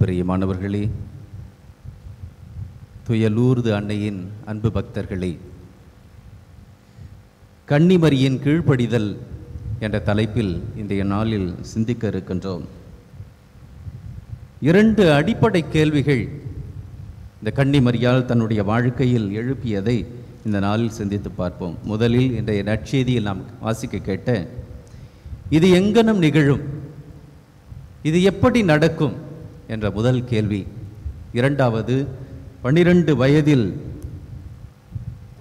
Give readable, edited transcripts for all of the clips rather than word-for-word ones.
பிரியமானவர்களே, தூய லூர்து அன்னையின் அன்பு பக்தர்களே, கன்னிமரியின் கீழ்ப்படிதல் என்ற தலைப்பில் இன்றைய நாளில் சிந்திக்க இருக்கின்றோம். 2 அடிப்படை கேள்விகள் இந்த கன்னிமரியால் தன்னுடைய வாழ்க்கையில் எழுப்பியதை இந்த நாளில் சிந்தித்து பார்ப்போம். முதலில் இன்றைய நற்செய்தியில் நாம் வாசிக்க கேட்ட, இது எங்கனம் நிகழும், இது எப்படி நடக்கும் என்ற முதல் கேள்வி. இரண்டாவது, 12 வயதில்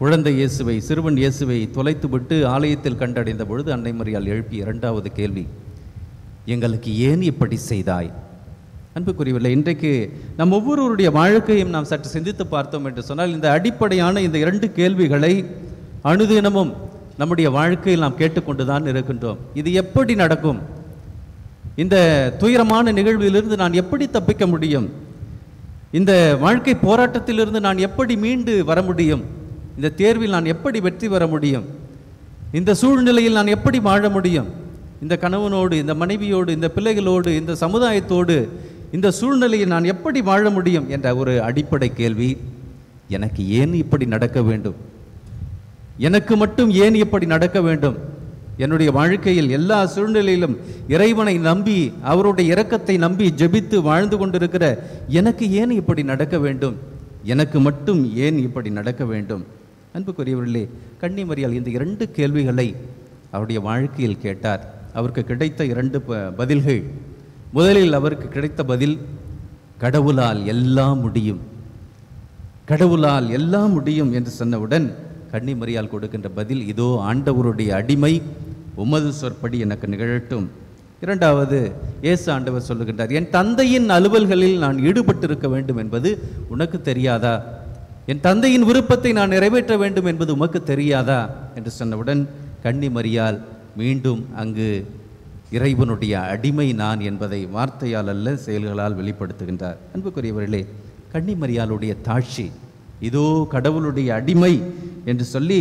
குழந்தை இயேசுவை, சிறுவன் இயேசுவை தொலைத்துவிட்டு ஆலயத்தில் கண்டடைந்த பொழுது அன்னை மரியாள் எழுப்பிய 2வது கேள்வி, எங்களுக்கு ஏன் இப்படி செய்தாய்? அன்புக்குரியவர்களே, இன்றைக்கு நம் ஒவ்வொருவருடைய வாழ்க்கையும் நாம் சற்று சிந்தித்து பார்த்தோம் என்று சொன்னால், இந்த அடிப்படையான இந்த 2 கேள்விகளை அனுதினமும் நம்முடைய வாழ்க்கையில் நாம் கேட்டுக்கொண்டுதான் இருக்கின்றோம். இது எப்படி நடக்கும்? இந்த துயரமான நிகழ்விலிருந்து நான் எப்படி தப்பிக்க முடியும்? இந்த வாழ்க்கை போராட்டத்திலிருந்து நான் எப்படி மீண்டு வர முடியும்? இந்த தேர்வில் நான் எப்படி வெற்றி பெற முடியும்? இந்த சூழ்நிலையில் நான் எப்படி வாழ முடியும்? இந்த கணவனோடு, இந்த மனைவியோடு, இந்த பிள்ளைகளோடு, இந்த சமுதாயத்தோடு இந்த சூழ்நிலையில் நான் எப்படி வாழ முடியும் என்ற ஒரு அடிப்படை கேள்வி. எனக்கு ஏன் இப்படி நடக்க வேண்டும்? எனக்கு மட்டும் ஏன் இப்படி நடக்க வேண்டும்? என்னுடைய வாழ்க்கையில் எல்லா சூழ்நிலையிலும் இறைவனை நம்பி, அவருடைய இரக்கத்தை நம்பி ஜெபித்து வாழ்ந்து கொண்டிருக்கிற எனக்கு ஏன் இப்படி நடக்க வேண்டும்? எனக்கு மட்டும் ஏன் இப்படி நடக்க வேண்டும்? அன்புக்குரியவர்களே, கன்னிமரியாள் இந்த 2 கேள்விகளை அவருடைய வாழ்க்கையில் கேட்டார். அவருக்கு கிடைத்த 2 பதில்கள். முதலில் அவருக்கு கிடைத்த பதில், கடவுளால் எல்லாம் முடியும், கடவுளால் எல்லாம் முடியும் என்று சொன்னவுடன் கன்னிமரியாள் கொடுக்கின்ற பதில், இதோ ஆண்டவருடைய அடிமை, உமது சொற்படி எனக்கு நிகழட்டும். இரண்டாவது, இயேசு ஆண்டவர் சொல்லுகின்றார், என் தந்தையின் அலுவல்களில் நான் ஈடுபட்டிருக்க வேண்டும் என்பது உனக்கு தெரியாதா? என் தந்தையின் விருப்பத்தை நான் நிறைவேற்ற வேண்டும் என்பது உமக்கு தெரியாதா என்று சொன்னவுடன் கன்னிமரியாள் மீண்டும் அங்கு இறைவனுடைய அடிமை நான் என்பதை வார்த்தையால் அல்ல செயல்களால் வெளிப்படுத்துகின்றார். அன்புக்குரியவர்களே, கன்னிமரியாளுடைய தாழ்ச்சி, இதோ கடவுளுடைய அடிமை என்று சொல்லி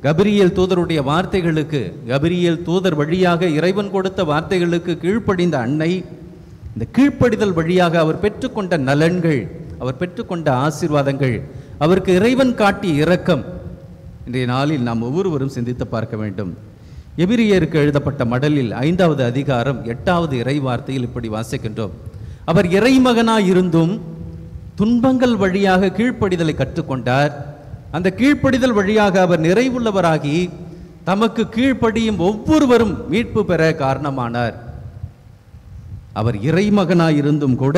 கபிரியேல் தூதருடைய வார்த்தைகளுக்கு, கபிரியேல் தூதர் வழியாக இறைவன் கொடுத்த வார்த்தைகளுக்கு கீழ்ப்படிந்த அன்னை, இந்த கீழ்ப்படிதல் வழியாக அவர் பெற்றுக்கொண்ட நலன்கள், அவர் பெற்றுக்கொண்ட ஆசீர்வாதங்கள், அவருக்கு இறைவன் காட்டிய இரக்கம் இன்றைய நாளில் நாம் ஒவ்வொருவரும் சிந்தித்து பார்க்க வேண்டும். எபிரியருக்கு எழுதப்பட்ட மடலில் 5வது அதிகாரம் 8வது இறை வார்த்தையில் இப்படி வாசிக்கின்றோம், அவர் இறைமகனாய் இருந்தும் துன்பங்கள் வழியாக கீழ்ப்படிதலை கற்றுக்கொண்டார். அந்த கீழ்ப்படிதல் வழியாக அவர் நிறைவுள்ளவராகி தமக்கு கீழ்ப்படியும் ஒவ்வொருவரும் மீட்பு பெற காரணமானார். அவர் இறைமகனாய் இருந்தும் கூட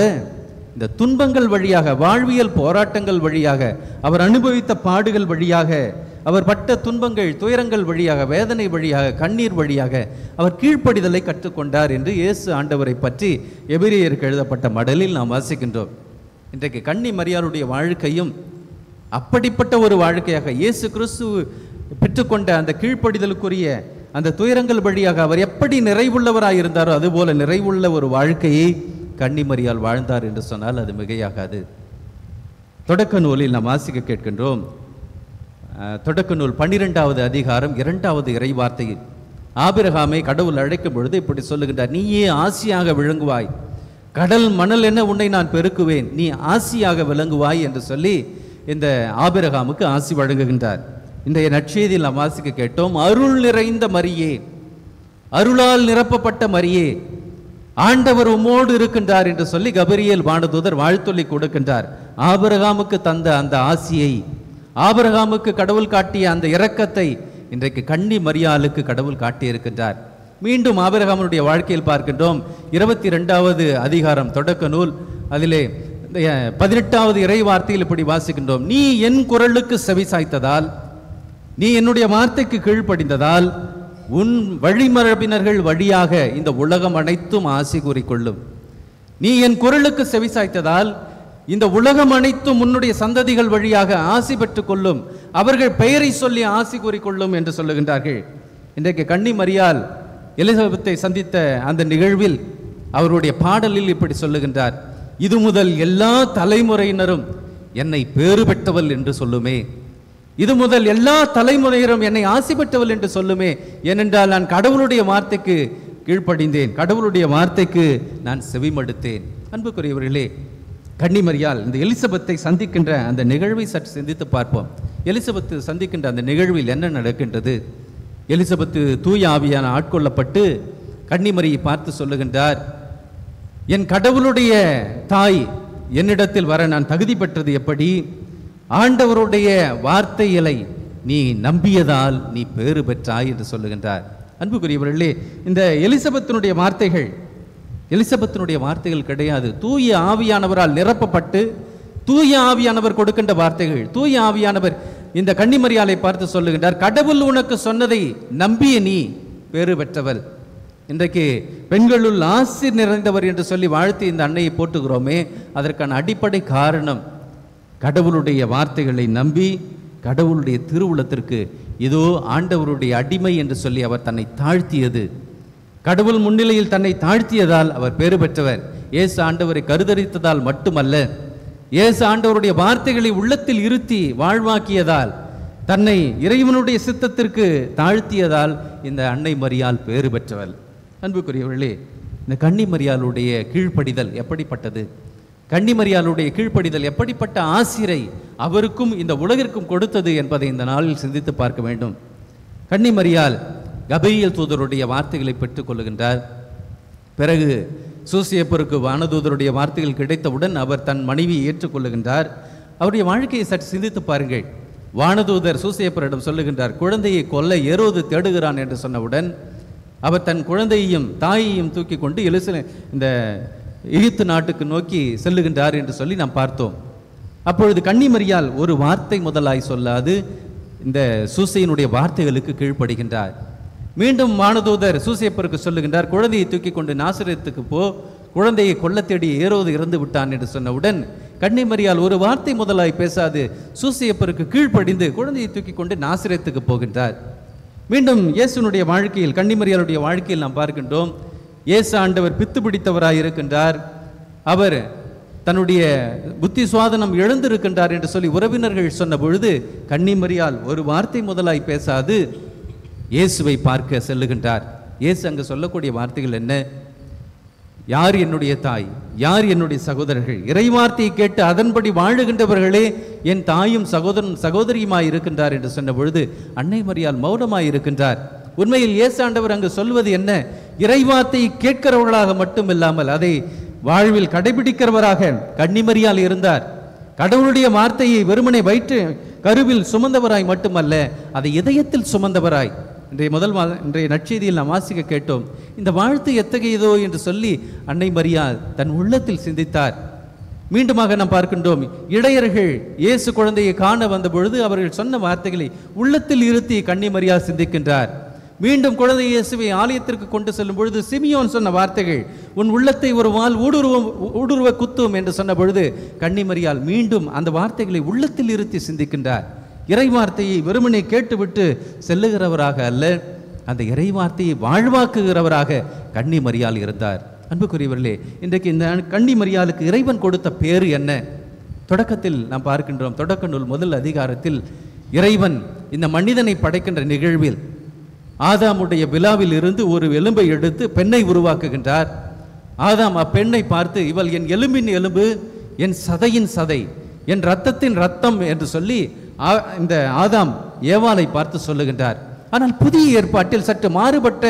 இந்த துன்பங்கள் வழியாக, வாழ்வியல் போராட்டங்கள் வழியாக, அவர் அனுபவித்த பாடுகள் வழியாக, அவர் பட்ட துன்பங்கள், துயரங்கள் வழியாக, வேதனை வழியாக, கண்ணீர் வழியாக அவர் கீழ்ப்படிதலை கற்றுக்கொண்டார் என்று இயேசு ஆண்டவரை பற்றி எபிரியருக்கு எழுதப்பட்ட மடலில் நாம் வாசிக்கின்றோம். இன்றைக்கு கன்னிமரியாளுடைய வாழ்க்கையும் அப்படிப்பட்ட ஒரு வாழ்க்கையாக, இயேசு கிறிஸ்து பெற்றுக்கொண்ட அந்த கீழ்ப்படிதலுக்குரிய அந்த துயரங்கள் வழியாக அவர் எப்படி நிறைவுள்ளவராக இருந்தாரோ அதுபோல நிறைவுள்ள ஒரு வாழ்க்கையை கன்னிமரியாள் வாழ்ந்தார் என்று சொன்னால் அது மிகையாகாது. தொடக்க நூலில் நாம் வாசிக்க கேட்கின்றோம். தொடக்க நூல் 12வது அதிகாரம் 2வது இறை வார்த்தையில் ஆபிரகாமை கடவுள் அழைக்கும் பொழுது இப்படி சொல்லுகின்றார், நீயே ஆசியாக விளங்குவாய், கடல் மணல் என உன்னை நான் பெருக்குவேன், நீ ஆசியாக விளங்குவாய் என்று சொல்லி இந்த ஆபிரகாமுக்கு ஆசி வழங்குகின்றார். இன்றைய நற்செய்தியில் நாம் வாசிக்க கேட்டோம், அருள் நிறைந்த மரியே, அருளால் நிரப்பப்பட்ட மரியே, ஆண்டவர் உம்மோடு இருக்கின்றார் என்று சொல்லி கபிரியேல் வானதூதர் வாழ்த்தொல்லி கொடுக்கின்றார். ஆபிரகாமுக்கு தந்த அந்த ஆசியை, ஆபிரகாமுக்கு கடவுள் காட்டிய அந்த இரக்கத்தை இன்றைக்கு கன்னிமரியாளுக்கு கடவுள் காட்டியிருக்கின்றார். மீண்டும் ஆபிரகாமுடைய வாழ்க்கையில் பார்க்கின்றோம். 22வது அதிகாரம் தொடக்க நூல், அதிலே 18வது இறை வார்த்தையில் இப்படி வாசிக்கின்றோம், நீ என் குரலுக்கு செவி சாய்த்ததால், நீ என்னுடைய வார்த்தைக்கு கீழ்ப்படிந்ததால் உன் வழிமரபினர்கள் வழியாக இந்த உலகம் அனைத்தும் ஆசி கூறிக்கொள்ளும். நீ என் குரலுக்கு செவி சாய்த்ததால் இந்த உலகம் அனைத்தும் உன்னுடைய சந்ததிகள் வழியாக ஆசி பெற்றுக் கொள்ளும், அவர்கள் பெயரை சொல்லி ஆசி கூறிக்கொள்ளும் என்று சொல்லுகின்றார்கள். இன்றைக்கு கன்னிமரியாள் எலிசபெத்தை சந்தித்த அந்த நிகழ்வில் அவருடைய பாடலில் இப்படி சொல்லுகின்றார், இது முதல் எல்லா தலைமுறையினரும் என்னை பேறு பெற்றவள் என்று சொல்லுமே, இது முதல் எல்லா தலைமுறையினரும் என்னை ஆசி பெற்றவள் என்று சொல்லுமே, ஏனென்றால் நான் கடவுளுடைய வார்த்தைக்கு கீழ்ப்படிந்தேன், கடவுளுடைய வார்த்தைக்கு நான் செவிமடுத்தேன். அன்புக்குரியவர்களே, கன்னிமரியால் இந்த எலிசபெத்தை சந்திக்கின்ற அந்த நிகழ்வை சற்று சிந்தித்து பார்ப்போம். எலிசபெத்து சந்திக்கின்ற அந்த நிகழ்வில் என்ன நடக்கின்றது? எலிசபெத்து தூய ஆவியான ஆட்கொள்ளப்பட்டு கன்னிமரியை பார்த்து சொல்லுகின்றார், என் கடவுளுடைய தாய் என்னிடத்தில் வர நான் தகுதி பெற்றது எப்படி? ஆண்டவருடைய வார்த்தைகளை நீ நம்பியதால் நீ பேறு பெற்றாய் என்று சொல்லுகின்றார். அன்புக்குரியவர்களே, இந்த எலிசபெத்தினுடைய வார்த்தைகள் கிடையாது. தூய ஆவியானவரால் நிரப்பப்பட்டு தூய ஆவியானவர் கொடுக்கின்ற வார்த்தைகள். தூய ஆவியானவர் இந்த கன்னிமரியாலை பார்த்து சொல்லுகின்றார், கடவுள் உனக்கு சொன்னதை நம்பிய நீ பேறு பெற்றவள். இன்றைக்கு பெண்களுள் ஆசீர் நிறைந்தவர் என்று சொல்லி வாழ்த்தி இந்த அன்னையை போட்டுகிறோமே, அதற்கான அடிப்படை காரணம் கடவுளுடைய வார்த்தைகளை நம்பி கடவுளுடைய திருவுளத்திற்கு இதோ ஆண்டவருடைய அடிமை என்று சொல்லி அவர் தன்னை தாழ்த்தியது. கடவுள் முன்னிலையில் தன்னை தாழ்த்தியதால் அவர் பேறு பெற்றவர். இயேசு ஆண்டவரை கருதரித்ததால் மட்டுமல்ல, இயேசு ஆண்டவருடைய வார்த்தைகளை உள்ளத்தில் இருத்தி வாழ்வாக்கியதால், தன்னை இறைவனுடைய சித்தத்திற்கு தாழ்த்தியதால் இந்த அன்னை மரியாள் பேறு பெற்றவள். அன்புக்குரியவர்களே, இந்த கன்னிமரியாளுடைய கீழ்ப்படிதல் எப்படிப்பட்டது? கன்னிமரியாளுடைய கீழ்ப்படிதல் எப்படிப்பட்ட ஆசிரை அவருக்கும் இந்த உலகிற்கும் கொடுத்தது என்பதை இந்த நாளில் சிந்தித்து பார்க்க வேண்டும். கன்னிமரியாள் கபிரியேல் தூதருடைய வார்த்தைகளை பெற்றுக் கொள்ளுகின்றார். பிறகு சூசையப்பருக்கு வானதூதருடைய வார்த்தைகள் கிடைத்தவுடன் அவர் தன் மனைவியை ஏற்றுக்கொள்ளுகின்றார். அவருடைய வாழ்க்கையை சற்று சிந்தித்து பாருங்கள். வானதூதர் சூசையப்பரிடம் சொல்லுகின்றார், குழந்தையை கொல்ல ஏரோது தேடுகிறான் என்று சொன்னவுடன் அவர் தன் குழந்தையையும் தாயையும் தூக்கி கொண்டு இந்த எகிப்து நாட்டுக்கு நோக்கி செல்லுகின்றார் என்று சொல்லி நாம் பார்த்தோம். அப்பொழுது கன்னிமரியாள் ஒரு வார்த்தை முதலாய் சொல்லாது இந்த சூசையினுடைய வார்த்தைகளுக்கு கீழ்ப்படுகின்றார். மீண்டும் வானதூதர் சூசையப்பருக்கு சொல்லுகின்றார், குழந்தையை தூக்கி கொண்டு நாசரேத்துக்கு போ, குழந்தையை கொல்ல தேடி ஏரோது இறந்து விட்டான் என்று சொன்னவுடன் கன்னிமரியாள் ஒரு வார்த்தை முதலாய் பேசாது சூசையப்பருக்கு கீழ்ப்படிந்து குழந்தையை தூக்கி கொண்டு நாசரேத்துக்கு போகின்றார். மீண்டும் இயேசுனுடைய வாழ்க்கையில், கன்னிமரியாளுடைய வாழ்க்கையில் நாம் பார்க்கின்றோம், இயேசு ஆண்டவர் பித்து பிடித்தவராய் இருக்கின்றார். அவர் தன்னுடைய புத்தி சுவாதனம் இழந்திருக்கின்றார் என்று சொல்லி உறவினர்கள் சொன்ன பொழுது கன்னிமரியாள் ஒரு வார்த்தை முதலாய் பேசாது இயேசுவை பார்க்க செல்லுகின்றார். இயேசு அங்கு சொல்லக்கூடிய வார்த்தைகள் என்ன? யார் என்னுடைய தாய், யார் என்னுடைய சகோதரர்கள்? இறைவார்த்தையை கேட்டு அதன்படி வாழுகின்றவர்களே என் தாயும் சகோதரியுமாய் இருக்கின்றார் என்று சொன்ன பொழுது அன்னை மரியாள் மௌனமாய் இருக்கின்றார். உண்மையில் இயேசு ஆண்டவர் அங்கு சொல்வது என்ன? இறைவார்த்தையை கேட்கிறவர்களாக மட்டுமில்லாமல் அதை வாழ்வில் கடைபிடிக்கிறவராக கன்னிமரியாள் இருந்தார். கடவுளுடைய வார்த்தையை வெறுமனை வயிற்று கருவில் சுமந்தவராய் மட்டுமல்ல, அதை இதயத்தில் சுமந்தவராய். இன்றைய நற்செய்தியில் நாம் வாசிக்க கேட்டோம், இந்த வாழ்த்து எத்தகையதோ என்று சொல்லி அன்னை மரியாள் தன் உள்ளத்தில் சிந்தித்தார். மீண்டுமாக நாம் பார்க்கின்றோம், இடையர்கள் இயேசு குழந்தையை காண வந்த பொழுது அவர்கள் சொன்ன வார்த்தைகளை உள்ளத்தில் இருத்தி கன்னிமரியாள் சிந்திக்கின்றார். மீண்டும் குழந்தை இயேசுவை ஆலயத்திற்கு கொண்டு செல்லும் பொழுது சிமியோன் சொன்ன வார்த்தைகள், உன் உள்ளத்தை ஒரு வாள் ஊடுருவ குத்தும் என்று சொன்ன பொழுது கன்னிமரியாள் மீண்டும் அந்த வார்த்தைகளை உள்ளத்தில் இருத்தி சிந்திக்கின்றார். இறை வார்த்தையை வெறுமனை கேட்டுவிட்டு செல்லுகிறவராக அல்ல, அந்த இறை வார்த்தையை வாழ்வாக்குகிறவராக கன்னிமரியாள் இருந்தார். அன்புக்குரியவர்களே, இன்றைக்கு இந்த கன்னிமரியாளுக்கு இறைவன் கொடுத்த பேரு என்ன? தொடக்கத்தில் நாம் பார்க்கின்றோம், தொடக்க நூல் முதல் அதிகாரத்தில் இறைவன் இந்த மனிதனை படைக்கின்ற நிகழ்வில் ஆதாமுடைய விலாவில் இருந்து ஒரு எலும்பை எடுத்து பெண்ணை உருவாக்குகின்றார். ஆதாம் அப்பெண்ணை பார்த்து, இவள் என் எலும்பின் எலும்பு, என் சதையின் சதை, என் இரத்தத்தின் இரத்தம் என்று சொல்லி இந்த ஆதாம் ஏவாளை பார்த்து சொல்லுகின்றார். ஆனால் புதிய ஏற்பாட்டில் சற்று மாறுபட்ட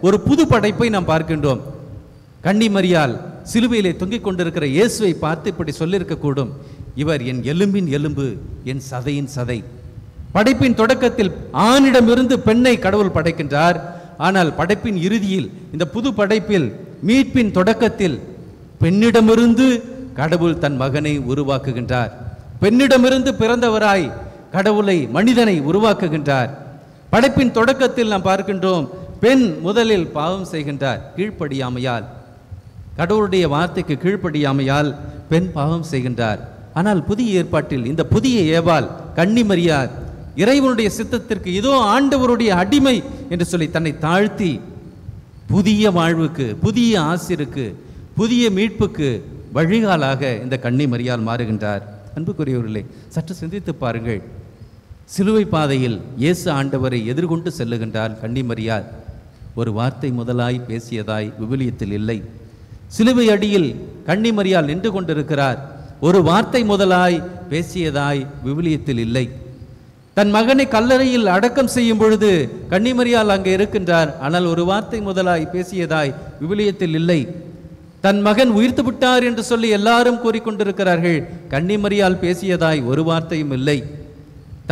ஒரு புது படைப்பை நாம் பார்க்கின்றோம். கன்னிமரியாள் சிலுவையிலே தொங்கிக் கொண்டிருக்கிற இயேசுவை பார்த்து இப்படி சொல்லியிருக்கக்கூடும், இவர் என் எலும்பின் எலும்பு, என் சதையின் சதை. படைப்பின் தொடக்கத்தில் ஆணிடமிருந்து பெண்ணை கடவுள் படைக்கின்றார். ஆனால் படைப்பின் இறுதியில், இந்த புது படைப்பில் மீட்பின் தொடக்கத்தில் பெண்ணிடமிருந்து கடவுள் தன் மகனை உருவாக்குகின்றார். பெண்ணிடமிருந்து பிறந்தவராய் கடவுளை, மனிதனை உருவாக்குகின்றார். படைப்பின் தொடக்கத்தில் நாம் பார்க்கின்றோம், பெண் முதலில் பாவம் செய்கின்றார் கீழ்ப்படியாமையால். கடவுளுடைய வார்த்தைக்கு கீழ்ப்படியாமையால் பெண் பாவம் செய்கின்றார். ஆனால் புதிய ஏற்பாட்டில் இந்த புதிய ஏவாள் கன்னிமரியாள் இறைவனுடைய சித்தத்திற்கு இதோ ஆண்டவருடைய அடிமை என்று சொல்லி தன்னை தாழ்த்தி புதிய வாழ்வுக்கு, புதிய ஆசிருக்கு, புதிய மீட்புக்கு வழிகாலாக இந்த கன்னிமரியாள் மாறுகின்றார். அன்புக்குரியவர்களே, சற்று சிந்தித்து பாருங்கள். சிலுவை பாதையில் இயேசு ஆண்டவரை எதிர்கொண்டு செல்லுகின்றார் கன்னிமரியாள். ஒரு வார்த்தை முதலாய் பேசியதாய் விவிலியத்தில் இல்லை. சிலுவை அடியில் கன்னிமரியாள் நின்று கொண்டிருக்கிறார். ஒரு வார்த்தை முதலாய் பேசியதாய் விவிலியத்தில் இல்லை. தன் மகனை கல்லறையில் அடக்கம் செய்யும் பொழுது கன்னிமரியாள் அங்கே இருக்கின்றார். ஆனால் ஒரு வார்த்தை முதலாய் பேசியதாய் விவிலியத்தில் இல்லை. தன் மகன் உயிர்த்து விட்டார் என்று சொல்லி எல்லாரும் கூறிக்கொண்டிருக்கிறார்கள். கன்னிமரியாள் பேசியதாய் ஒரு வார்த்தையும் இல்லை.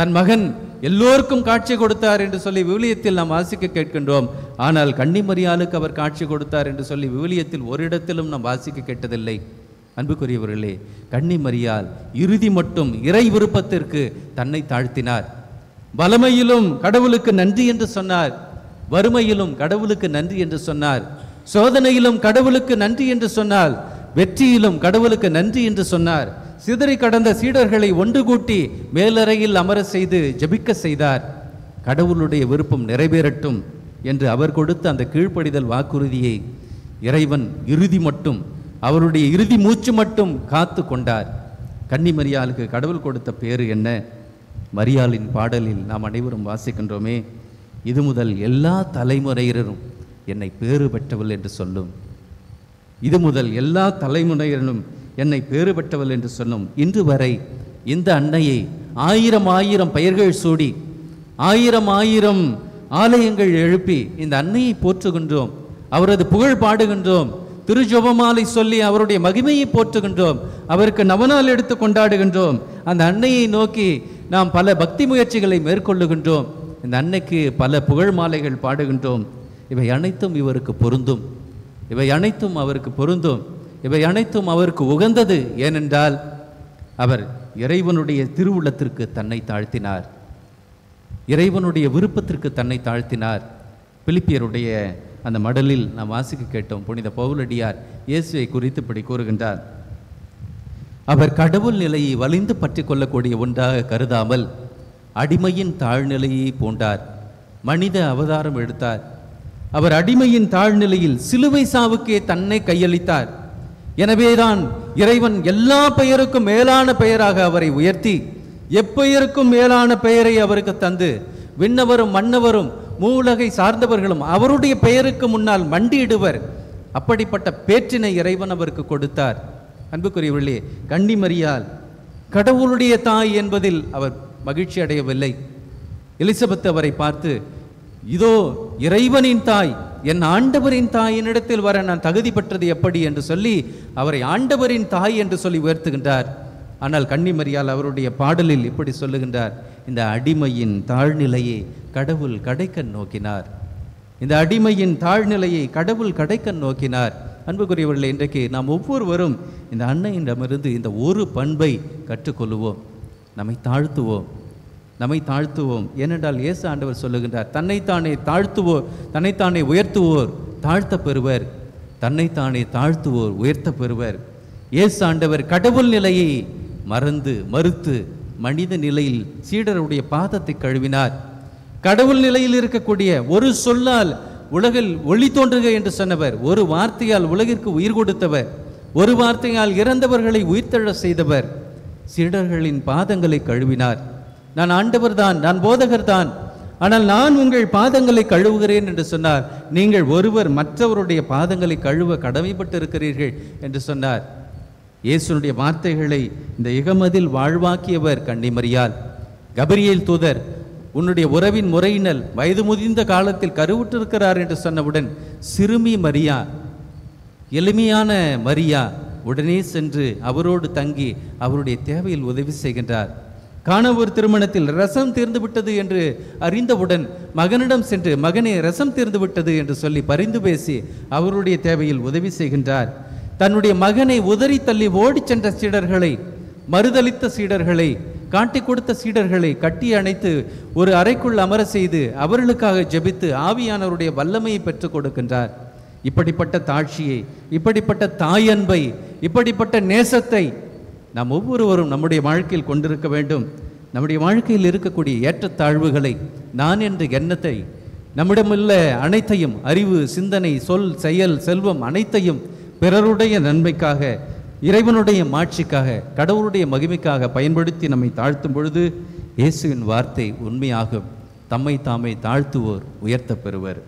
தன் மகன் எல்லோருக்கும் காட்சி கொடுத்தார் என்று சொல்லி விவிலியத்தில் நாம் வாசிக்க கேட்கின்றோம். ஆனால் கன்னிமரியாளுக்கு அவர் காட்சி கொடுத்தார் என்று சொல்லி விவிலியத்தில் ஒரு இடத்திலும் நாம் வாசிக்க கேட்டதில்லை. அன்புக்குரியவர்களே, கன்னிமரியாள் இறுதி மட்டும் இறை விருப்பத்திற்கு தன்னை தாழ்த்தினார். வலமையிலும் கடவுளுக்கு நன்றி என்று சொன்னார், வறுமையிலும் கடவுளுக்கு நன்றி என்று சொன்னார், சோதனையிலும் கடவுளுக்கு நன்றி என்று சொன்னார், வெற்றியிலும் கடவுளுக்கு நன்றி என்று சொன்னார். சிதறி கடந்த சீடர்களை ஒன்று கூட்டி மேலறையில் அமர செய்து ஜெபிக்க செய்தார். கடவுளுடைய விருப்பம் நிறைவேறட்டும் என்று அவர் கொடுத்த அந்த கீழ்ப்படிதல் வாக்குறுதியை இறைவன் இறுதி மட்டும், அவருடைய இறுதி மூச்சு மட்டும் காத்து கொண்டார். கன்னிமரியாளுக்கு கடவுள் கொடுத்த பேரு என்ன? மரியாளின் பாடலில் நாம் அனைவரும் வாசிக்கின்றோமே, இது முதல் எல்லா தலைமுறையினரும் என்னை பேறு பெற்றவள் என்று சொல்லும். இது முதல் எல்லா தலைமுறையினரும் என்னை பேறு பெற்றவள் என்று சொல்லும். இன்று வரை இந்த அன்னையை ஆயிரம் ஆயிரம் பெயர்கள் சூடி, ஆயிரம் ஆயிரம் ஆலயங்கள் எழுப்பி இந்த அன்னையை போற்றுகின்றோம், அவரது புகழ் பாடுகின்றோம், திருஜெபமாலை சொல்லி அவருடைய மகிமையை போற்றுகின்றோம், அவருக்கு நவநாள் எடுத்து கொண்டாடுகின்றோம். அந்த அன்னையை நோக்கி நாம் பல பக்தி முயற்சிகளை மேற்கொள்ளுகின்றோம். இந்த அன்னைக்கு பல புகழ் மாலைகள் பாடுகின்றோம். இவை அனைத்தும் இவருக்கு பொருந்தும், இவை அனைத்தும் அவருக்கு பொருந்தும், இவை அனைத்தும் அவருக்கு உகந்தது. ஏனென்றால் அவர் இறைவனுடைய திருவுள்ளத்திற்கு தன்னை தாழ்த்தினார், இறைவனுடைய விருப்பத்திற்கு தன்னை தாழ்த்தினார். பிலிப்பியருடைய அந்த மடலில் நாம் வாசிக்க கேட்டோம். புனித பவுலடியார் இயேசுவை குறித்து இப்படி கூறுகின்றார். அவர் கடவுள் நிலையை வலிந்து பற்றி கொள்ளக்கூடிய ஒன்றாக கருதாமல் அடிமையின் தாழ்நிலையை பூண்டார், மனித அவதாரம் எடுத்தார். அவர் அடிமையின் தாழ்நிலையில் சிலுவை சாவுக்கே தன்னை கையளித்தார். எனவேதான் இறைவன் எல்லா பெயருக்கும் மேலான பெயராக அவரை உயர்த்தி, எப்பெயருக்கும் மேலான பெயரை அவருக்கு தந்து, விண்ணவரும் மன்னவரும் மூலகை சார்ந்தவர்களும் அவருடைய பெயருக்கு முன்னால் மண்டியிடுவர், அப்படிப்பட்ட பேற்றினை இறைவன் அவருக்கு கொடுத்தார். அன்புக்குரியவர்களே, கன்னிமரியாள் கடவுளுடைய தாய் என்பதில் அவர் மகிழ்ச்சி அடையவில்லை. எலிசபெத் அவரை பார்த்து, இதோ இறைவனின் தாய், என் ஆண்டவரின் தாயினிடத்தில் வர நான் தகுதி பெற்றது எப்படி என்று சொல்லி அவரை ஆண்டவரின் தாய் என்று சொல்லி உயர்த்துகின்றார். ஆனால் கன்னிமரியாள் அவருடைய பாடலில் இப்படி சொல்லுகின்றார், இந்த அடிமையின் தாழ்நிலையை கடவுள் கடைக்கண் நோக்கினார், இந்த அடிமையின் தாழ்நிலையை கடவுள் கடைக்கண் நோக்கினார். அன்புக்குரியவர்களே, இன்றைக்கு நாம் ஒவ்வொருவரும் இந்த அன்னையிடமிருந்து இந்த ஒரு பண்பை கற்றுக்கொள்ளுவோம், நம்மை தாழ்த்துவோம், நம்மை தாழ்த்துவோம். ஏனென்றால் இயேசு ஆண்டவர் சொல்லுகின்றார், தன்னைத்தானே தாழ்த்துவோர், தன்னைத்தானே உயர்த்துவோர் தாழ்த்த பெறுவர், தன்னைத்தானே தாழ்த்துவோர் உயர்த்த பெறுவர். இயேசு ஆண்டவர் கடவுள் நிலையை மறுத்து மனித நிலையில் சீடருடைய பாதத்தை கழுவினார். கடவுள் நிலையில் இருக்கக்கூடிய ஒரு சொல்லால் உலகில் ஒளி தோன்றுக என்று சொன்னவர், ஒரு வார்த்தையால் உலகிற்கு உயிர் கொடுத்தவர், ஒரு வார்த்தையால் இறந்தவர்களை உயிர்த்தெழ செய்தவர் சீடர்களின் பாதங்களை கழுவினார். நான் ஆண்டவர் தான், நான் போதகர் தான், ஆனால் நான் உங்கள் பாதங்களை கழுவுகிறேன் என்று சொன்னார். நீங்கள் ஒருவர் மற்றவருடைய பாதங்களை கழுவ கடமைப்பட்டிருக்கிறீர்கள் என்று சொன்னார். இயேசுனுடைய வார்த்தைகளை இந்த இகமதில் வாழ்வாக்கியவர் கன்னிமரியாள். கபிரியேல் தூதர் உன்னுடைய உறவின் முறையினல் வயது முதிர்ந்த காலத்தில் கருவுற்றிருக்கிறார் என்று சொன்னவுடன் சிறுமி மரியா, எளிமையான மரியா உடனே சென்று அவரோடு தங்கி அவருடைய தேவையில் உதவி செய்கின்றார். காணவூர் திருமணத்தில் ரசம் தீர்ந்து விட்டது என்று அறிந்தவுடன் மகனிடம் சென்று, மகனே ரசம் தீர்ந்து விட்டது என்று சொல்லி பரிந்து பேசி அவருடைய தேவையில் உதவி செய்கின்றார். தன்னுடைய மகனை உதறி தள்ளி ஓடி சென்ற சீடர்களை, மறுதளித்த சீடர்களை, காட்டி கொடுத்த சீடர்களை கட்டி அணைத்து ஒரு அறைக்குள் அமர செய்து அவர்களுக்காக ஜெபித்து ஆவியானவருடைய வல்லமையை பெற்றுக் கொடுக்கின்றார். இப்படிப்பட்ட தாழ்ச்சியை, இப்படிப்பட்ட தாயன்பை, இப்படிப்பட்ட நேசத்தை நாம் ஒவ்வொருவரும் நம்முடைய வாழ்க்கையில் கொண்டிருக்க வேண்டும். நம்முடைய வாழ்க்கையில் இருக்கக்கூடிய ஏற்றத்தாழ்வுகளை, நான் என்ற எண்ணத்தை, நம்மிடமுள்ள அனைத்தையும், அறிவு, சிந்தனை, சொல், செயல், செல்வம் அனைத்தையும் பிறருடைய நன்மைக்காக, இறைவனுடைய மாட்சிக்காக, கடவுளுடைய மகிமைக்காக பயன்படுத்தி நம்மை தாழ்த்தும் பொழுது இயேசுவின் வார்த்தை உண்மையாகும், தம்மை தாமே தாழ்த்துவோர் உயர்த்த பெறுவர்.